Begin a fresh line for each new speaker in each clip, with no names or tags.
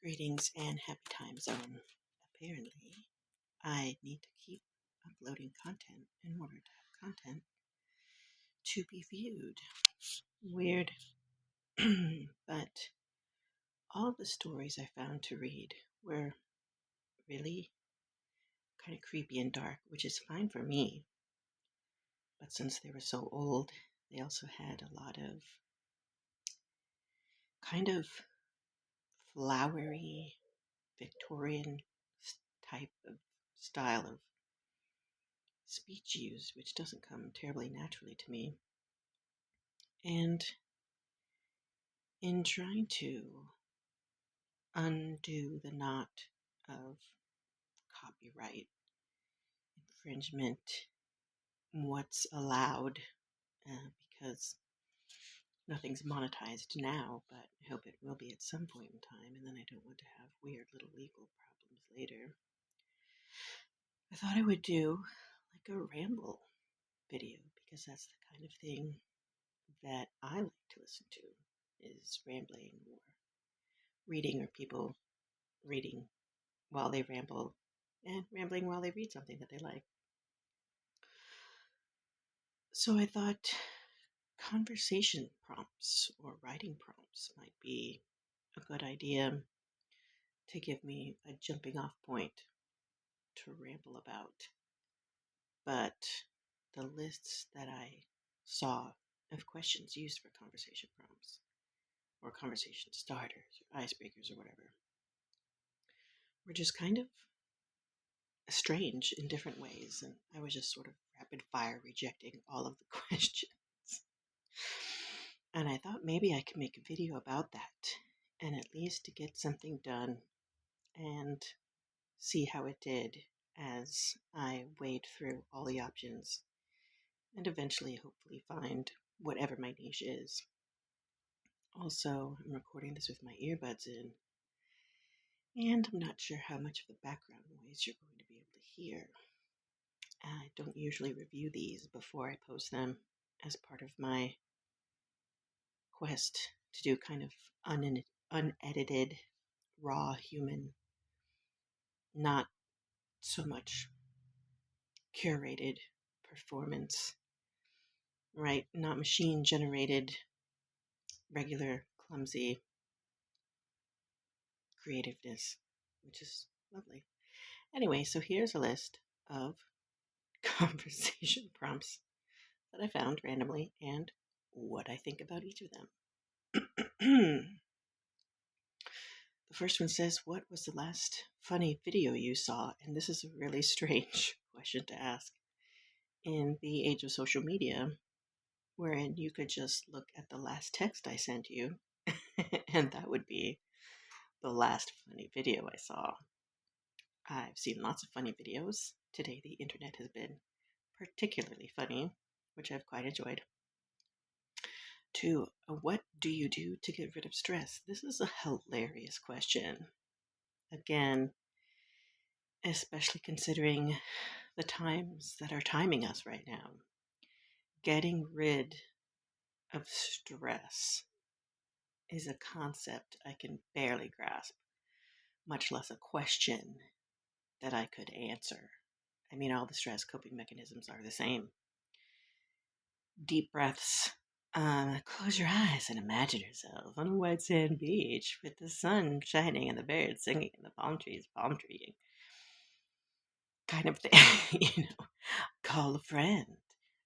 Greetings and happy time zone. Apparently, I need to keep uploading content in order to have content to be viewed. Weird. But all the stories I found to read were really kind of creepy and dark, which is fine for me. But since they were so old, they also had a lot of kind of flowery Victorian type of style of speech used, which doesn't come terribly naturally to me. And in trying to undo the knot of copyright infringement, what's allowed, because nothing's monetized now, but I hope it will be at some point in time, and then I don't want to have weird little legal problems later. I thought I would do like a ramble video because that's the kind of thing that I like to listen to is rambling or reading or people reading while they ramble and rambling while they read something that they like. So I thought conversation prompts or writing prompts might be a good idea to give me a jumping off point to ramble about. But the lists that I saw of questions used for conversation prompts or conversation starters or icebreakers or whatever were just kind of strange in different ways. And I was just sort of rapid fire rejecting all of the questions. And I thought maybe I could make a video about that and at least to get something done and see how it did as I wade through all the options and eventually hopefully find whatever my niche is. Also, I'm recording this with my earbuds in, and I'm not sure how much of the background noise you're going to be able to hear. I don't usually review these before I post them as part of my quest to do kind of unedited, raw human, not so much curated performance, right? Not machine generated, regular, clumsy creativeness, which is lovely. Anyway, so here's a list of conversation prompts that I found randomly and what I think about each of them. The first one says, what was the last funny video you saw? And this is a really strange question to ask in the age of social media, wherein you could just look at the last text I sent you, and that would be the last funny video I saw. I've seen lots of funny videos. Today, the internet has been particularly funny, which I've quite enjoyed. 2. What do you do to get rid of stress? This is a hilarious question. Again, especially considering the times that are timing us right now. Getting rid of stress is a concept I can barely grasp, much less a question that I could answer. I mean, all the stress coping mechanisms are the same. Deep breaths. Close your eyes and imagine yourself on a white sand beach with the sun shining and the birds singing and the palm trees palm treeing. Kind of thing, call a friend,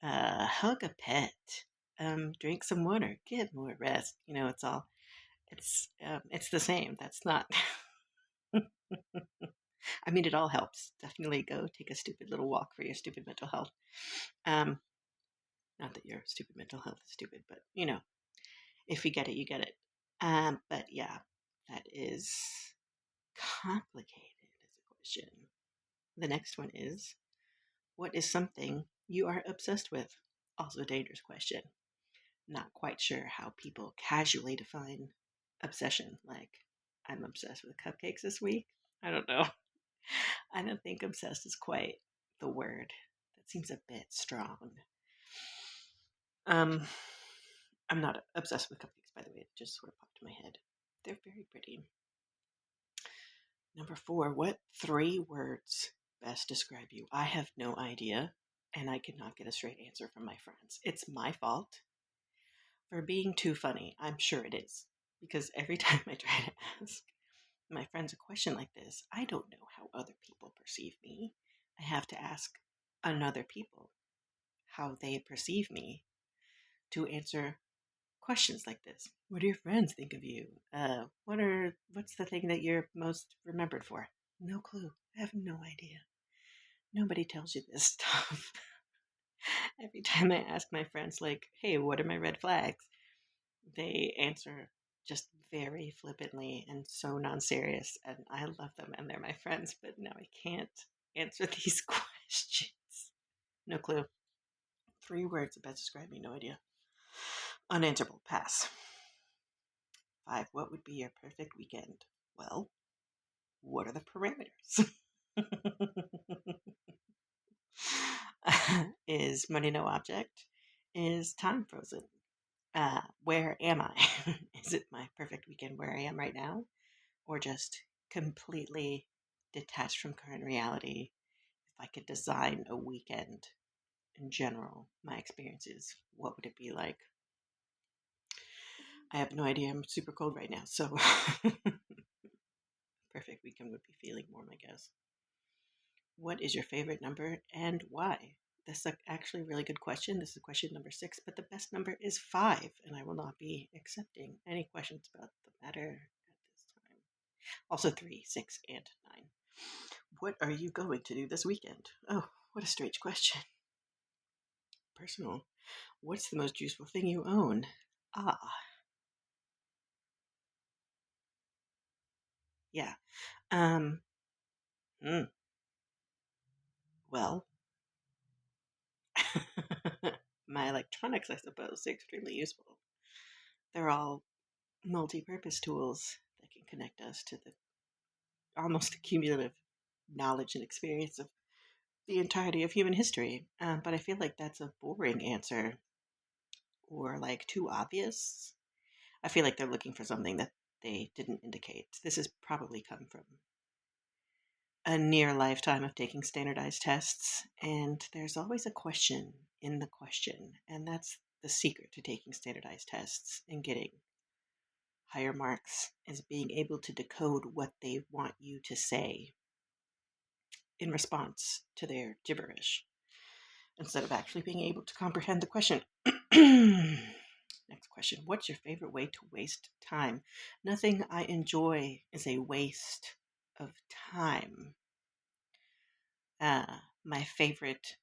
hug a pet, drink some water, get more rest. It's the same. That's not. I mean, it all helps. Definitely go take a stupid little walk for your stupid mental health. Not that your stupid mental health is stupid, but if you get it, you get it. But yeah, that is complicated as a question. The next one is, what is something you are obsessed with? Also a dangerous question. Not quite sure how people casually define obsession. Like, I'm obsessed with cupcakes this week. I don't know. I don't think obsessed is quite the word. That seems a bit strong. I'm not obsessed with cupcakes, by the way. It just sort of popped in my head. They're very pretty. Number 4, what 3 words best describe you? I have no idea, and I cannot get a straight answer from my friends. It's my fault for being too funny. I'm sure it is. Because every time I try to ask my friends a question like this, I don't know how other people perceive me. I have to ask another people how they perceive me to answer questions like this. What do your friends think of you? What's the thing that you're most remembered for? No clue. I have no idea. Nobody tells you this stuff. Every time I ask my friends, like, hey, what are my red flags? They answer just very flippantly and so non-serious, and I love them and they're my friends, but now I can't answer these questions. No clue. 3 words that best describe me, no idea. Unanswerable, pass. 5, what would be your perfect weekend? Well, what are the parameters? Is money no object? Is time frozen? Where am I? Is it my perfect weekend where I am right now? Or just completely detached from current reality? If I could design a weekend in general, my experiences, what would it be like? I have no idea. I'm super cold right now, so perfect weekend would be feeling warm, I guess. What is your favorite number and why? That's actually a really good question. This is question number 6, but the best number is 5, and I will not be accepting any questions about the matter at this time. Also 3, 6, and 9. What are you going to do this weekend? Oh, what a strange question. Personal. What's the most useful thing you own? Ah, yeah. Um, hmm, well, my electronics, I suppose, are extremely useful. They're all multi-purpose tools that can connect us to the almost the cumulative knowledge and experience of the entirety of human history. But I feel like that's a boring answer or like too obvious. I feel like they're looking for something that they didn't indicate. This has probably come from a near lifetime of taking standardized tests, and there's always a question in the question, and that's the secret to taking standardized tests and getting higher marks is being able to decode what they want you to say in response to their gibberish instead of actually being able to comprehend the question. Next question. What's your favorite way to waste time? Nothing I enjoy is a waste of time. My favorite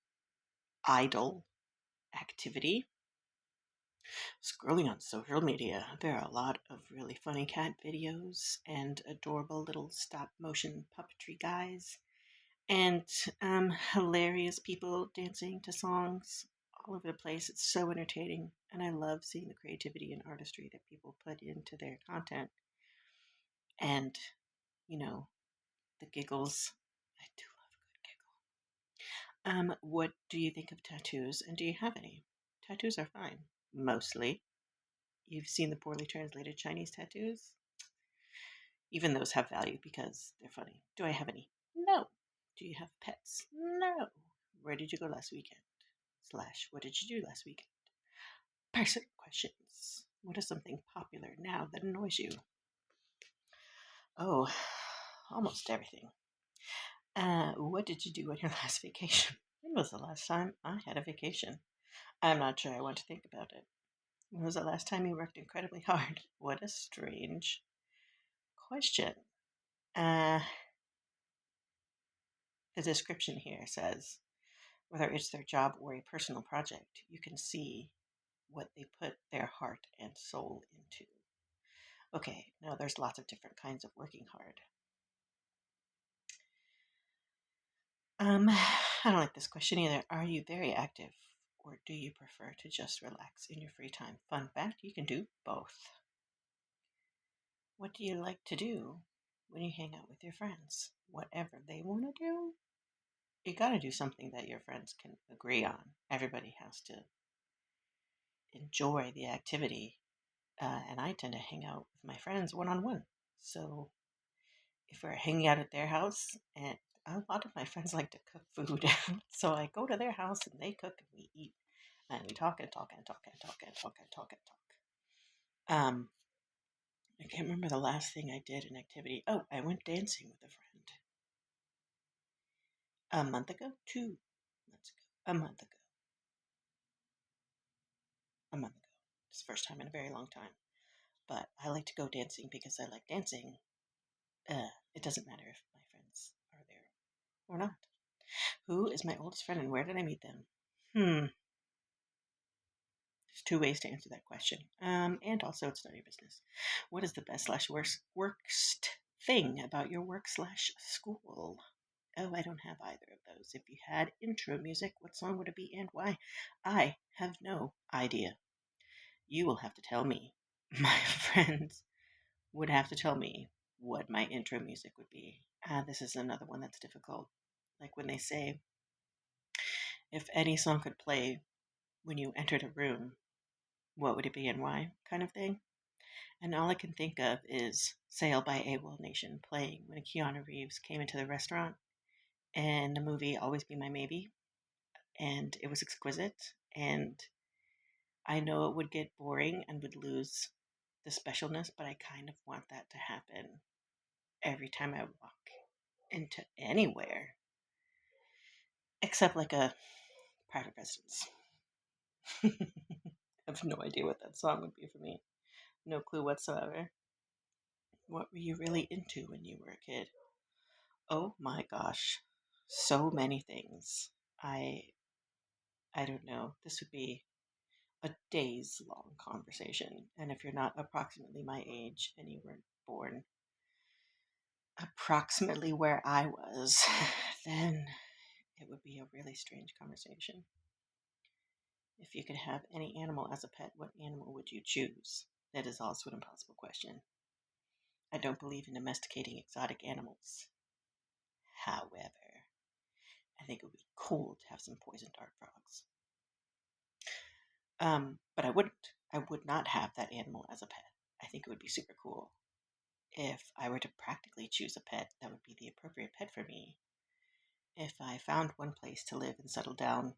idle activity? Scrolling on social media. There are a lot of really funny cat videos and adorable little stop motion puppetry guys and hilarious people dancing to songs all over the place. It's so entertaining, and I love seeing the creativity and artistry that people put into their content. And you know the giggles. I do love a good giggle. What do you think of tattoos, and do you have any? Tattoos are fine, mostly. You've seen the poorly translated Chinese tattoos. Even those have value because they're funny. Do I have any? No. Do you have pets? No. Where did you go last weekend? Slash, what did you do last weekend? Person questions. What is something popular now that annoys you? Oh, almost everything. What did you do on your last vacation? When was the last time I had a vacation? I'm not sure I want to think about it. When was the last time you worked incredibly hard? What a strange question. Uh, the description here says whether it's their job or a personal project, you can see what they put their heart and soul into. Okay, now there's lots of different kinds of working hard. I don't like this question either. Are you very active or do you prefer to just relax in your free time? Fun fact, you can do both. What do you like to do when you hang out with your friends? Whatever they want to do, you got to do something that your friends can agree on. Everybody has to enjoy the activity, and I tend to hang out with my friends one on one. So if we're hanging out at their house, and a lot of my friends like to cook food. So I go to their house and they cook and we eat and we talk and talk and talk and talk and talk and talk and talk. I can't remember the last thing I did an activity. Oh, I went dancing with a friend a month ago, 2 months ago, a month ago, a month ago. It's the first time in a very long time. But I like to go dancing because I like dancing. It doesn't matter if my friends are there or not. Who is my oldest friend and where did I meet them? There's 2 ways to answer that question. And also, it's none of your business. What is the best slash worst thing about your work slash school? Oh, I don't have either of those. If you had intro music, what song would it be and why? I have no idea. You will have to tell me. My friends would have to tell me what my intro music would be. This is another one that's difficult. Like when they say, if any song could play when you entered a room, what would it be and why, kind of thing. And all I can think of is Sail by AWOL Nation playing when Keanu Reeves came into the restaurant in the movie Always Be My Maybe. And it was exquisite. And I know it would get boring and would lose the specialness, but I kind of want that to happen every time I walk into anywhere, except like a private residence. I have no idea what that song would be for me. No clue whatsoever. What were you really into when you were a kid? Oh my gosh, so many things. I I don't know. This would be a days long conversation. And if you're not approximately my age and you weren't born approximately where I was, then it would be a really strange conversation. If you could have any animal as a pet, what animal would you choose? That is also an impossible question. I don't believe in domesticating exotic animals. However, I think it would be cool to have some poison dart frogs. But I wouldn't. I would not have that animal as a pet. I think it would be super cool. If I were to practically choose a pet, that would be the appropriate pet for me. If I found one place to live and settle down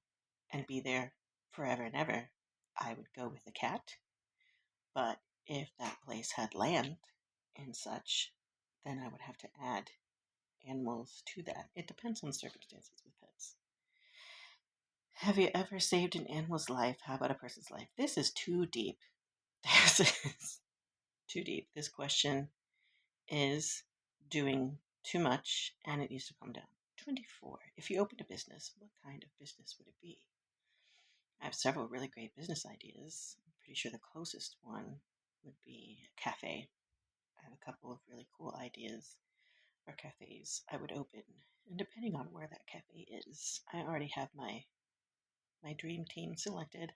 and be there forever and ever, I would go with a cat. But if that place had land and such, then I would have to add animals to that. It depends on circumstances with pets. Have you ever saved an animal's life? How about a person's life? This is too deep. This is too deep. This question is doing too much and it needs to calm down. 24. If you opened a business, what kind of business would it be? I have several really great business ideas. I'm pretty sure the closest one would be a cafe. I have a couple of really cool ideas for cafes I would open. And depending on where that cafe is, I already have my dream team selected.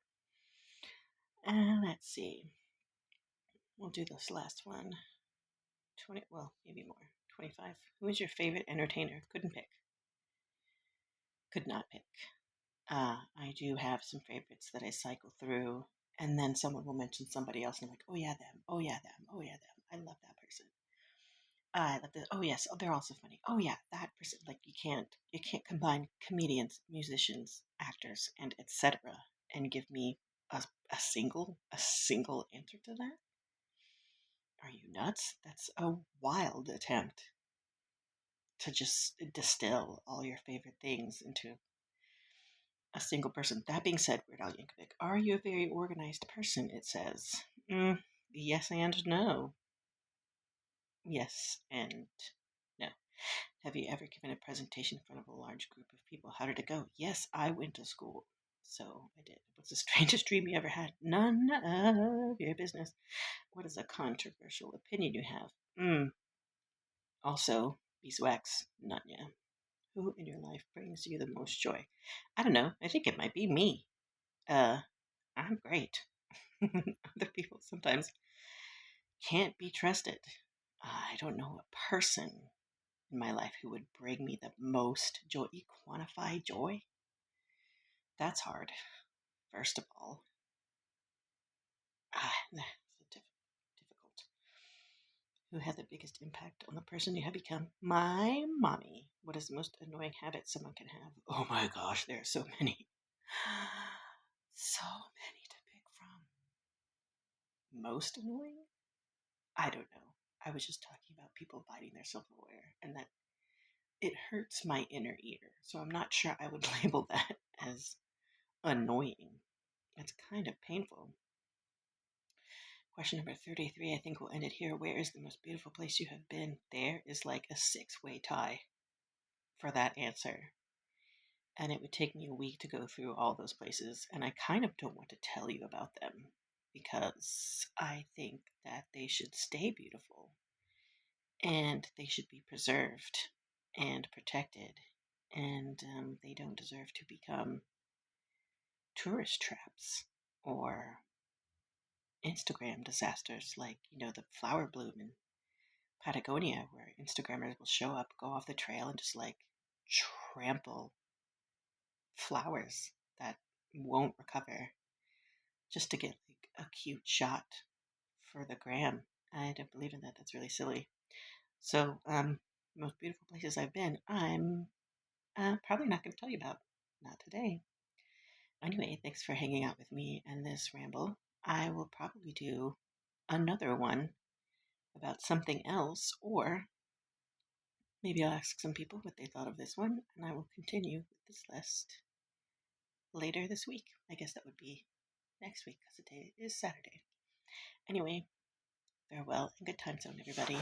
And let's see. We'll do this last one. 20, well, maybe more. 25. Who is your favorite entertainer? Couldn't pick. Could not pick. I do have some favorites that I cycle through, and then someone will mention somebody else, and I'm like, oh yeah, them. Oh yeah, them. Oh yeah, them. I love that person. I love this. Oh yes. Oh, they're also funny. Oh yeah, that person. Like you can't combine comedians, musicians, actors, and etc. and give me a single answer to that. Are you nuts? That's a wild attempt to just distill all your favorite things into a single person. That being said, Weird Al Yankovic, are you a very organized person? It says. Yes and no. Yes and no. Have you ever given a presentation in front of a large group of people? How did it go? Yes, I went to school. So I did. What's the strangest dream you ever had? None of your business. What is a controversial opinion you have? Also, beeswax, none, yeah. Who in your life brings you the most joy? I don't know. I think it might be me. I'm great. Other people sometimes can't be trusted. I don't know a person in my life who would bring me the most joy. You quantify joy? That's hard, first of all. It's difficult. Who had the biggest impact on the person you have become? My mommy. What is the most annoying habit someone can have? Oh my gosh, there are so many. So many to pick from. Most annoying? I don't know. I was just talking about people biting their silverware, and that it hurts my inner ear. So I'm not sure I would label that as annoying. It's kind of painful. Question number 33, I think we'll end it here. Where is the most beautiful place you have been? There is like a six-way tie for that answer. And it would take me a week to go through all those places. And I kind of don't want to tell you about them because I think that they should stay beautiful and they should be preserved and protected. And they don't deserve to become tourist traps or Instagram disasters like, the flower bloom in Patagonia, where Instagrammers will show up, go off the trail, and just like trample flowers that won't recover just to get like a cute shot for the gram. I don't believe in that. That's really silly. So, most beautiful places I've been, I'm probably not going to tell you about. Not today. Anyway, thanks for hanging out with me and this ramble. I will probably do another one about something else, or maybe I'll ask some people what they thought of this one, and I will continue with this list later this week. I guess that would be next week because today is Saturday. Anyway, farewell and good time zone, everybody.